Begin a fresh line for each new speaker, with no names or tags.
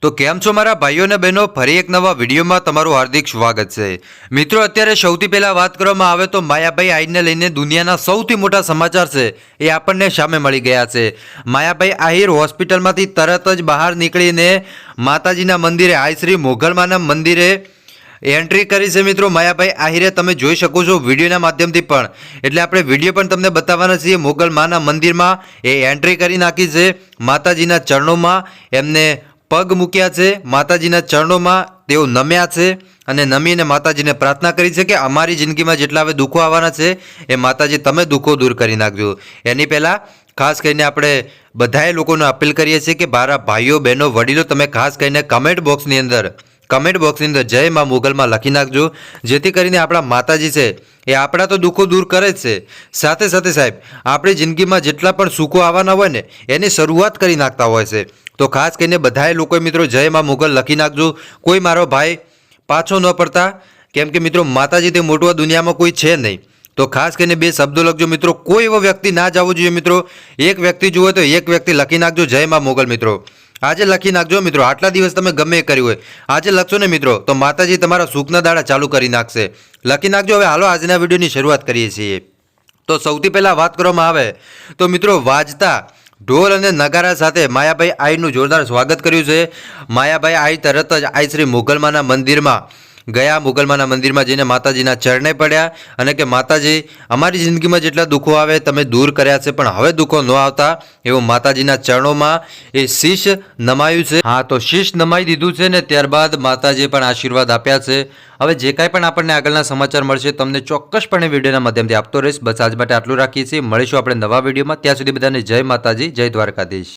તો કેમ છો મારા ભાઈઓ અને બહેનો, ફરી એક નવા વિડીયોમાં તમારું હાર્દિક સ્વાગત છે। મિત્રો, અત્યારે સૌથી પહેલાં વાત કરવામાં આવે તો માયાભાઈ આહિરને લઈને દુનિયાના સૌથી મોટા સમાચાર છે એ આપણને સામે મળી ગયા છે। માયાભાઈ આહિર હોસ્પિટલમાંથી તરત જ બહાર નીકળીને માતાજીના મંદિરે આઈ શ્રી મોગલમાના મંદિરે એન્ટ્રી કરી છે। મિત્રો, માયાભાઈ આહિરે તમે જોઈ શકો છો વિડીયોના માધ્યમથી પણ, એટલે આપણે વિડીયો પણ તમને બતાવવાના છીએ। મોગલમાના મંદિરમાં એ એન્ટ્રી કરી નાખી છે, માતાજીના ચરણોમાં એમને પગ મૂક્યા છે, માતાજીના ચરણોમાં તેઓ નમ્યા છે અને નમીને માતાજીને પ્રાર્થના કરી છે કે અમારી જિંદગીમાં જેટલા હવે દુઃખો આવવાના છે એ માતાજી તમે દુઃખો દૂર કરી નાખજો। એની પહેલાં ખાસ કરીને આપણે બધાએ લોકોને અપીલ કરીએ છીએ કે મારા ભાઈઓ બહેનો વડીલો તમે ખાસ કરીને કમેન્ટ બોક્સની અંદર જય મા મોગલમાં લખી નાખજો, જેથી કરીને આપણા માતાજી છે એ આપણા તો દુઃખો દૂર કરે જ છે, સાથે સાથે સાહેબ આપણી જિંદગીમાં જેટલા પણ સુખો આવવાના હોય ને એની શરૂઆત કરી નાખતા હોય છે। તો ખાસ કરીને બધાએ લોકોએ મિત્રો જય મા મોગલ લખી નાખજો, કોઈ મારો ભાઈ પાછો ન પડતા, કેમ કે મિત્રો માતાજી તે મોટવા દુનિયામાં કોઈ છે નહીં। તો ખાસ કરીને બે શબ્દો લખજો મિત્રો, કોઈ એવો વ્યક્તિ ના જવો જોઈએ મિત્રો, એક વ્યક્તિ જુએ તો એક વ્યક્તિ લખી નાખજો જય મા મોગલ। મિત્રો આજે લખી નાખજો મિત્રો, આટલા દિવસ તમે ગમે એ કર્યું હોય આજે લખશો ને મિત્રો તો માતાજી તમારા સુખના દાડા ચાલુ કરી નાખશે। લખી નાખજો। હવે હાલો આજના વિડીયોની શરૂઆત કરીએ છીએ। તો સૌથી પહેલાં વાત કરવામાં આવે તો મિત્રો વાજતા ઢોલ અને નગારા સાથે માયાભાઈ આહિરનું જોરદાર સ્વાગત કર્યું છે। માયાભાઈ આહિર તરત જ આઈ શ્રી મોગલમાના મંદિરમાં ગયા, મોગલમાના મંદિરમાં જઈને માતાજીના ચરણે પડ્યા અને કે માતાજી અમારી જિંદગીમાં જેટલા દુઃખો આવે તમે દૂર કર્યા છે, પણ હવે દુઃખો ન આવતા એવું માતાજીના ચરણોમાં એ શીશ નમાયું છે। હા, તો શીશ નમાઈ દીધું છે ને ત્યારબાદ માતાજીએ પણ આશીર્વાદ આપ્યા છે। હવે જે કાંઈ પણ આપણને આગળના સમાચાર મળશે તમને ચોક્કસપણે વિડીયોના માધ્યમથી આપતો રહીશ। બસ આજ માટે આટલું રાખીએ છીએ, મળીશું આપણે નવા વિડીયોમાં। ત્યાં સુધી બધાને જય માતાજી, જય દ્વારકાધીશ।